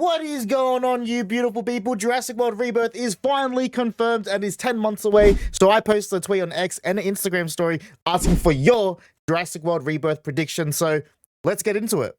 What is going on, you beautiful people? Jurassic World Rebirth is finally confirmed and is 10 months away. So I posted a tweet on X and an Instagram story asking for your Jurassic World Rebirth prediction. So let's get into it.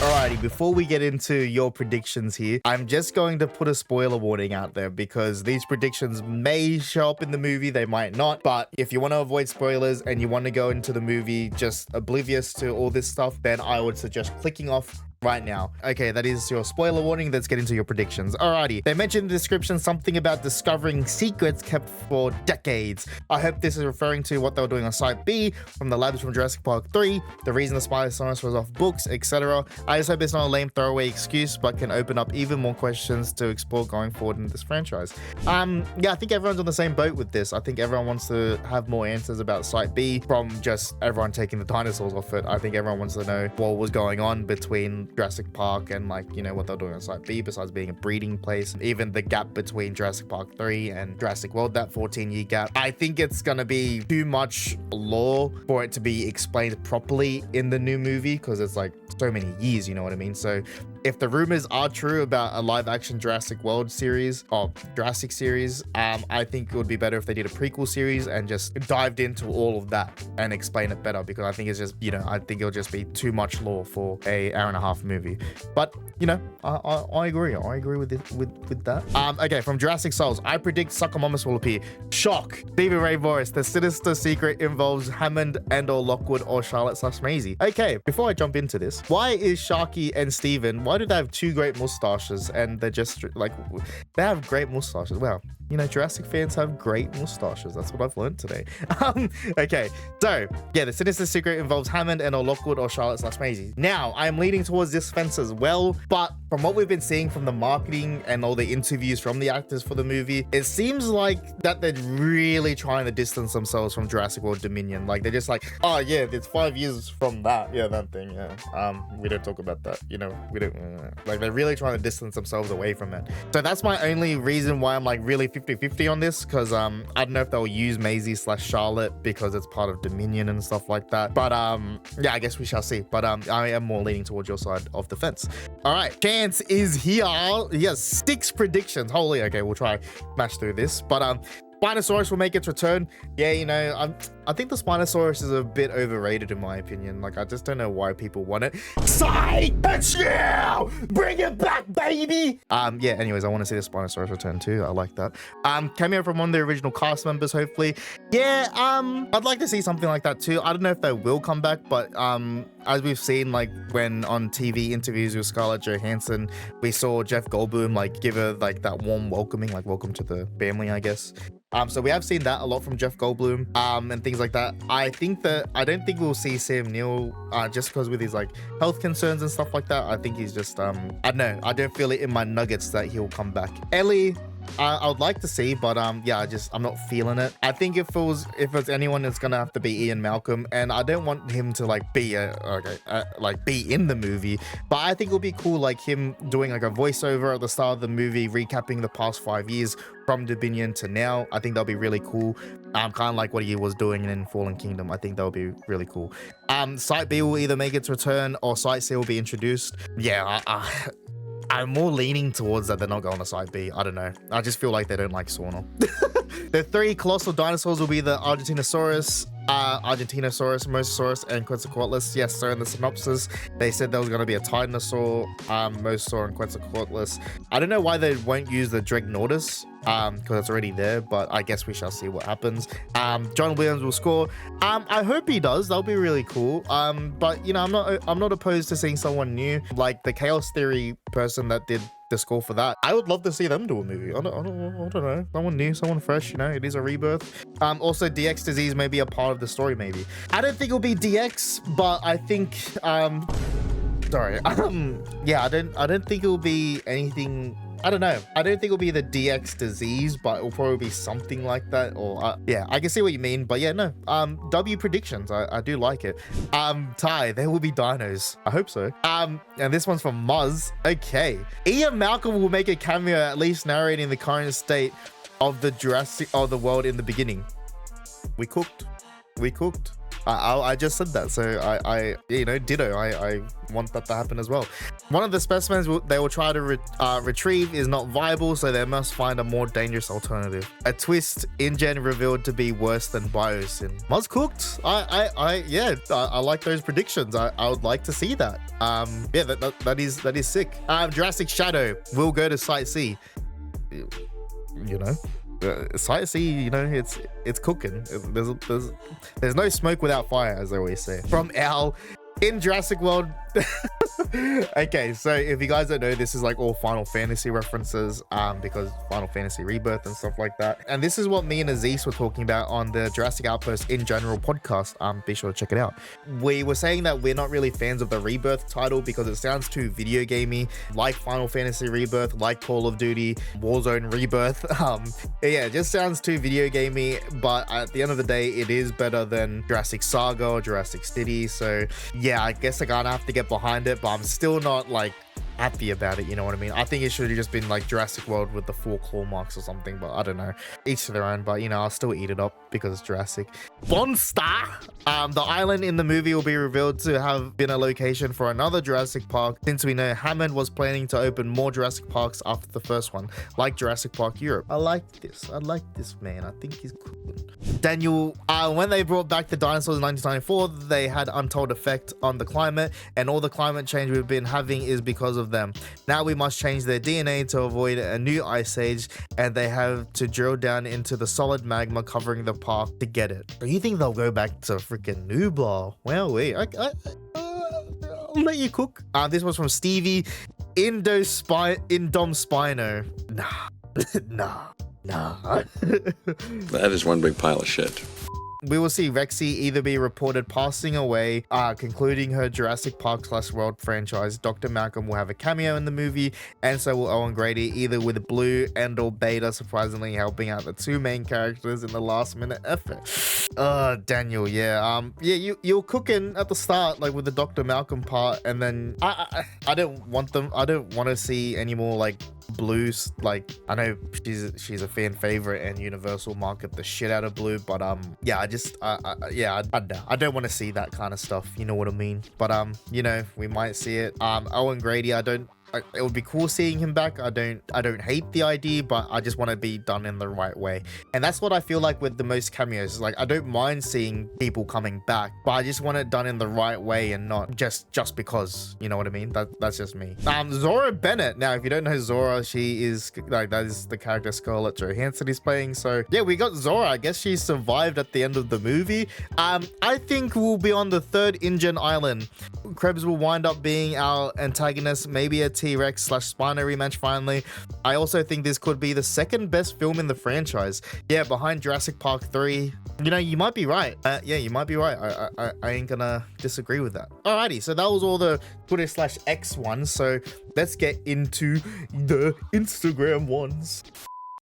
Alrighty, before we get into your predictions here, I'm just going to put a spoiler warning out there because these predictions may show up in the movie, they might not. But if you want to avoid spoilers and you want to go into the movie just oblivious to all this stuff, then I would suggest clicking off right now. Okay, that is your spoiler warning. Let's get into your predictions. Alrighty, they mentioned in the description something about discovering secrets kept for decades. I hope this is referring to what they were doing on Site B from the labs from Jurassic Park 3, the reason the Spinosaurus was off books, etc. I just hope it's not a lame throwaway excuse, but can open up even more questions to explore going forward in this franchise. Yeah, I think everyone's on the same boat with this. I think everyone wants to have more answers about Site B from just everyone taking the dinosaurs off it. I think everyone wants to know what was going on between Jurassic Park and, like, you know, what they're doing on Site B besides being a breeding place. Even the gap between Jurassic Park 3 and Jurassic World, that 14-year gap. I think it's gonna be too much lore for it to be explained properly in the new movie because it's like so many years, you know what I mean? So if the rumors are true about a live-action Jurassic World series or Jurassic series, I think it would be better if they did a prequel series and just dived into all of that and explain it better, because I think it's just, you know, I think it'll just be too much lore for a hour-and-a-half movie. But you know, I agree. I agree with it, with that. Okay, from Jurassic Souls, I predict Suchomomus will appear. Shock. Stevie Ray Morris. The sinister secret involves Hammond and/or Lockwood or Charlotte/Maisie. Okay, before I jump into this, why is Sharky and Steven, why do they have two great mustaches and they're just like, they have great mustaches? Well, you know, Jurassic fans have great mustaches. That's what I've learned today. Okay, so yeah, the sinister secret involves Hammond and/or Lockwood or Charlotte/Maisie. Now, I'm leaning towards this fence as well, but from what we've been seeing from the marketing and all the interviews from the actors for the movie, it seems like that they're really trying to distance themselves from Jurassic World Dominion. Like, they're just like, oh yeah, it's 5 years from that. Yeah, that thing, yeah. We don't talk about that, you know, we don't, like, they're really trying to distance themselves away from it. So that's my only reason why I'm like really 50-50 on this, because I don't know if they'll use Maisie/Charlotte because it's part of Dominion and stuff like that. But yeah, I guess we shall see. But I am more leaning towards your side of the fence. All right, Chance is here. He has 6 predictions. Holy, okay, we'll try smash through this. But Spinosaurus will make its return. Yeah, you know, I think the Spinosaurus is a bit overrated in my opinion. Like, I just don't know why people want it. Psych! It's you! Bring it back, baby! Yeah, anyways, I want to see the Spinosaurus return too. I like that. Cameo from one of the original cast members, hopefully. Yeah, I'd like to see something like that too. I don't know if they will come back, but as we've seen, like, when on TV interviews with Scarlett Johansson, we saw Jeff Goldblum, like, give her, like, that warm welcoming, like, welcome to the family, I guess. So we have seen that a lot from Jeff Goldblum, and things like that. I don't think we'll see Sam Neill, just because with his, like, health concerns and stuff like that. I think he's just, I don't know. I don't feel it in my nuggets that he'll come back. Ellie, I would like to see, but yeah, I'm not feeling it. I think if it's anyone, it's gonna have to be Ian Malcolm, and I don't want him to, like, be be in the movie, but I think it'll be cool, like, him doing, like, a voiceover at the start of the movie, recapping the past 5 years from Dominion to now. I think that'll be really cool. Kind of like what he was doing in Fallen Kingdom. I think that'll be really cool. Site B will either make its return or Site C will be introduced. Yeah, I'm more leaning towards that they're not going to Site B. I don't know. I just feel like they don't like Sauna. The 3 colossal dinosaurs will be the Argentinosaurus, Mosasaurus, and Quetzalcoatlus. Yes, so in the synopsis, they said there was going to be a Titanosaur, Mosasaur, and Quetzalcoatlus. I don't know why they won't use the Dreadnoughtus, because it's already there, but I guess we shall see what happens. John Williams will score. I hope he does. That'll be really cool. But, you know, I'm not opposed to seeing someone new, like the Chaos Theory person that did the score for that. I would love to see them do a movie. I don't know. Someone new, someone fresh, you know, it is a rebirth. Also, DX disease may be a part of the story, maybe. I don't think it'll be DX, but I think, sorry. Yeah, I don't think it'll be anything. I don't know. I don't think it'll be the DX disease, but it'll probably be something like that. Or yeah, I can see what you mean. But yeah, no. W predictions. I do like it. Ty, there will be dinos. I hope so. And this one's from Muzz. Okay. Ian Malcolm will make a cameo, at least narrating the current state of the world in the beginning. We cooked. I just said that, so I you know, ditto. I want that to happen as well. One of the specimens they will try to retrieve is not viable, so they must find a more dangerous alternative. A twist, InGen revealed to be worse than Biosyn. Was cooked. Yeah, I like those predictions. I would like to see that. Yeah, that is sick. Jurassic Shadow will go to Site C. You know, Site C, you know, it's cooking. There's no smoke without fire, as I always say. From Al, in Jurassic World. Okay, so if you guys don't know, this is like all Final Fantasy references, because Final Fantasy Rebirth and stuff like that. And this is what me and Aziz were talking about on the Jurassic Outpost in general podcast. Be sure to check it out. We were saying that we're not really fans of the Rebirth title because it sounds too video gamey, like Final Fantasy Rebirth, like Call of Duty, Warzone Rebirth. Yeah, it just sounds too video gamey, but at the end of the day, it is better than Jurassic Saga or Jurassic City. So yeah, I guess I gotta have to get behind it, but I'm still not like happy about it, you know what I mean? I think it should have just been like Jurassic World with the 4 claw marks or something, but I don't know, each to their own. But you know, I'll still eat it up because it's Jurassic. Monster. The island in the movie will be revealed to have been a location for another Jurassic Park, since we know Hammond was planning to open more Jurassic Parks after the first one, like Jurassic Park Europe. I like this man. I think he's cool. Daniel, when they brought back the dinosaurs in 1994, they had untold effect on the climate, and all the climate change we've been having is because of them. Now we must change their DNA to avoid a new ice age, and they have to drill down into the solid magma covering the park to get it. Do you think they'll go back to freaking Nublar? Well, wait, I'll let you cook. This was from Stevie Indom Spino. Nah. That is one big pile of shit. We will see Rexy either be reported passing away, concluding her Jurassic Park / World franchise. Dr. Malcolm will have a cameo in the movie, and so will Owen Grady, either with Blue and or Beta surprisingly helping out the 2 main characters in the last minute effort. Daniel, yeah. Yeah, you're cooking at the start, like with the Dr. Malcolm part, and then I don't want to see any more like Blue's. Like, I know she's a fan favorite and Universal market the shit out of Blue, but yeah, I don't want to see that kind of stuff, you know what I mean? But you know, we might see it. Owen Grady, it would be cool seeing him back. I don't hate the idea, but I just want to be done in the right way. And that's what I feel like with the most cameos. Like, I don't mind seeing people coming back, but I just want it done in the right way and not just because, you know what I mean? That's just me. Zora Bennett. Now, if you don't know Zora, she is like, that is the character Scarlett Johansson is playing. So yeah, we got Zora. I guess she survived at the end of the movie. I think we'll be on the 3rd InGen island. Krebs will wind up being our antagonist, maybe a T-Rex / Spino rematch finally. I also think this could be the 2nd best film in the franchise. Yeah, behind Jurassic Park 3. You know, you might be right. Yeah, you might be right. I ain't gonna disagree with that. Alrighty, so that was all the Twitter / X ones. So let's get into the Instagram ones.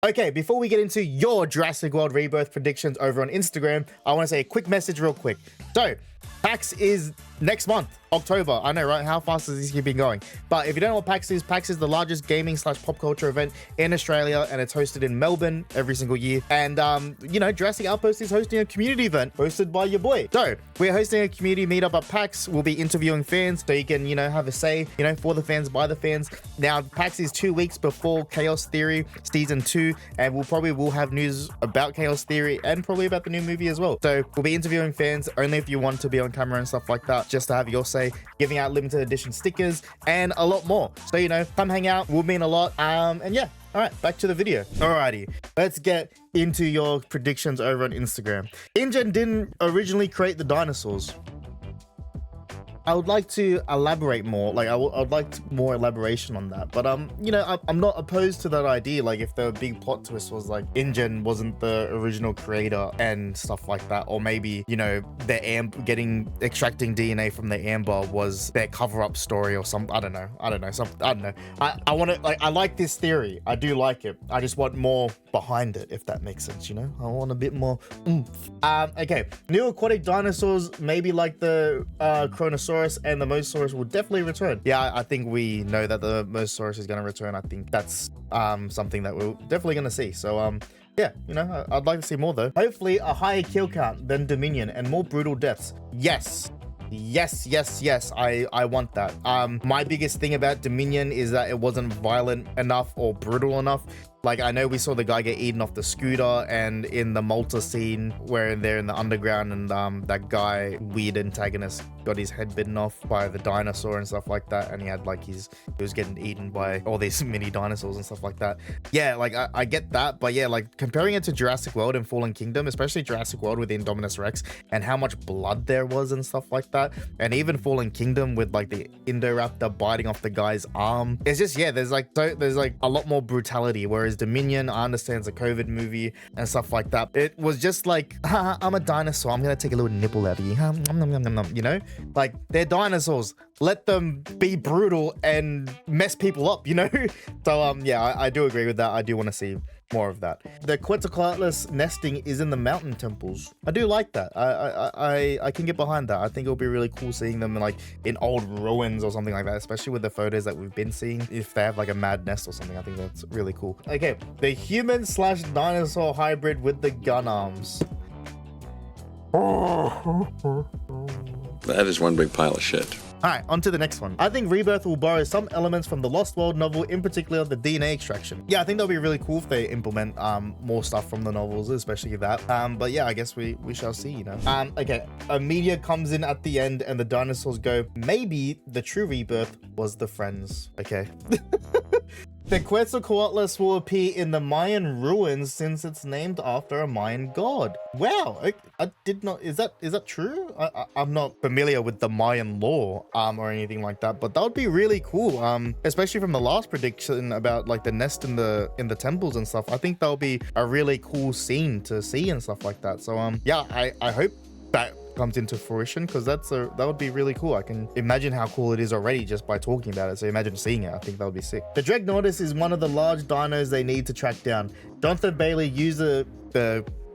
Okay, before we get into your Jurassic World Rebirth predictions over on Instagram, I want to say a quick message real quick. So, PAX is next month, October. I know, right? How fast is this keeping going? But if you don't know what PAX is the largest gaming / pop culture event in Australia, and it's hosted in Melbourne every single year. And, you know, Jurassic Outpost is hosting a community event hosted by your boy. So, we're hosting a community meetup at PAX. We'll be interviewing fans so you can, you know, have a say, you know, for the fans, by the fans. Now, PAX is 2 weeks before Chaos Theory Season 2, and we'll have news about Chaos Theory and probably about the new movie as well. So, we'll be interviewing fans only if you want to be on camera and stuff like that, just to have your say, giving out limited edition stickers and a lot more. So, you know, come hang out, will mean a lot. And yeah, all right, back to the video. Alrighty, let's get into your predictions over on Instagram. InGen didn't originally create the dinosaurs. I would like to elaborate more. Like, I would like more elaboration on that. But, you know, I'm not opposed to that idea. Like, if the big plot twist was like InGen wasn't the original creator and stuff like that, or maybe, you know, the extracting DNA from the amber was their cover-up story or something. I don't know. I want to, like, I like this theory. I do like it. I just want more behind it, if that makes sense, you know? I want a bit more oomph. Okay, new aquatic dinosaurs, maybe like the Chronosaurus and the Mosasaurus will definitely return. Yeah, I think we know that the Mosasaurus is going to return. I think that's something that we're definitely going to see. So yeah, you know, I'd like to see more though. Hopefully a higher kill count than Dominion and more brutal deaths. Yes. Yes, I want that. My biggest thing about Dominion is that it wasn't violent enough or brutal enough. Like, I know we saw the guy get eaten off the scooter, and in the Malta scene where they're in the underground and that guy, weird antagonist, got his head bitten off by the dinosaur and stuff like that, and he had like he was getting eaten by all these mini dinosaurs and stuff like that. Yeah, like I get that, but yeah, like comparing it to Jurassic World and Fallen Kingdom, especially Jurassic World with the Indominus Rex and how much blood there was and stuff like that, and even Fallen Kingdom with like the Indoraptor biting off the guy's arm, it's just, yeah, there's like a lot more brutality. Whereas Dominion, I understand it's a COVID movie and stuff like that, it was just like, I'm a dinosaur, I'm gonna take a little nipple out of you, you know, like, they're dinosaurs, let them be brutal and mess people up, you know. So yeah, I do agree with that. I do want to see more of that. The Quetzalcoatlus nesting is in the mountain temples. I do like that. I can get behind that. I think it'll be really cool seeing them like in old ruins or something like that, especially with the photos that we've been seeing. If they have like a mad nest or something, I think that's really cool. Okay, the human slash dinosaur hybrid with the gun arms. That is one big pile of shit. Alright, on to the next one. I think Rebirth will borrow some elements from the Lost World novel, in particular the DNA extraction. Yeah, I think that'll be really cool if they implement more stuff from the novels, especially that. But yeah, I guess we shall see, you know. Okay, a meteor comes in at the end and the dinosaurs go, maybe the true Rebirth was the friends. Okay. The Quetzalcoatlus will appear in the Mayan ruins since it's named after a Mayan god. Wow, I did not, is that true? I'm not familiar with the Mayan lore or anything like that, but that would be really cool. Especially from the last prediction about like the nest in the temples and stuff. I think that would be a really cool scene to see and stuff like that. So yeah, I hope that comes into fruition, because that would be really cool. I can imagine how cool it is already just by talking about it, so imagine seeing it. I think that would be sick. The Dreadnoughtus is one of the large dinos they need to track down. Jonathan Bailey used the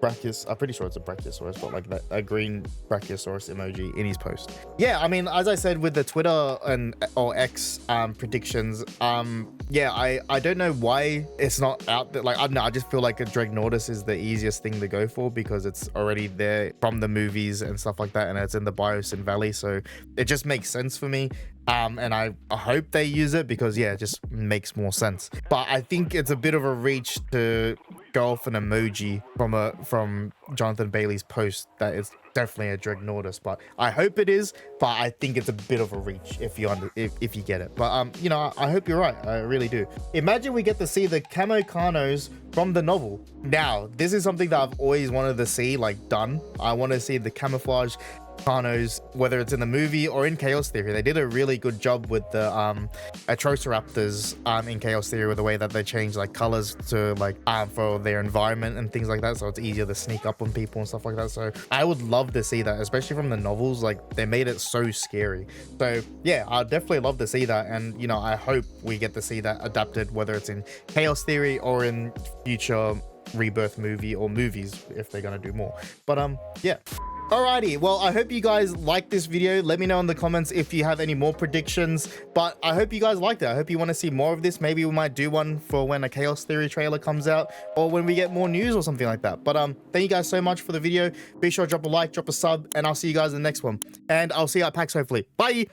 Brachiosaurus, I'm pretty sure it's a Brachiosaurus, but like a green Brachiosaurus emoji in his post. Yeah, I mean, as I said with the Twitter or X predictions, yeah, I don't know why it's not out there. Like, I don't know, I just feel like a Dreadnoughtus is the easiest thing to go for because it's already there from the movies and stuff like that, and it's in the Biosyn Valley, so it just makes sense for me. And I hope they use it because, yeah, it just makes more sense. But I think it's a bit of a reach to go off an emoji from Jonathan Bailey's post that it's definitely a Dreadnoughtus, but I hope it is, but I think it's a bit of a reach if you get it. But you know, I hope you're right. I really do. Imagine we get to see the camo Carnos from the novel. Now, this is something that I've always wanted to see, like, done. I want to see the camouflage Carnos, whether it's in the movie or in Chaos Theory. They did a really good job with the Atrociraptors in Chaos Theory, with the way that they change like colors to like for their environment and things like that, so it's easier to sneak up on people and stuff like that. So I would love to see that, especially from the novels. Like, they made it so scary. So yeah, I'd definitely love to see that, and you know, I hope we get to see that adapted, whether it's in Chaos Theory or in future Rebirth movie or movies if they're gonna do more. But yeah. Alrighty, well, I hope you guys liked this video. Let me know in the comments if you have any more predictions, but I hope you guys liked it. I hope you want to see more of this. Maybe we might do one for when a Chaos Theory trailer comes out, or when we get more news or something like that. But thank you guys so much for the video. Be sure to drop a like, drop a sub, and I'll see you guys in the next one. And I'll see you at PAX hopefully. Bye!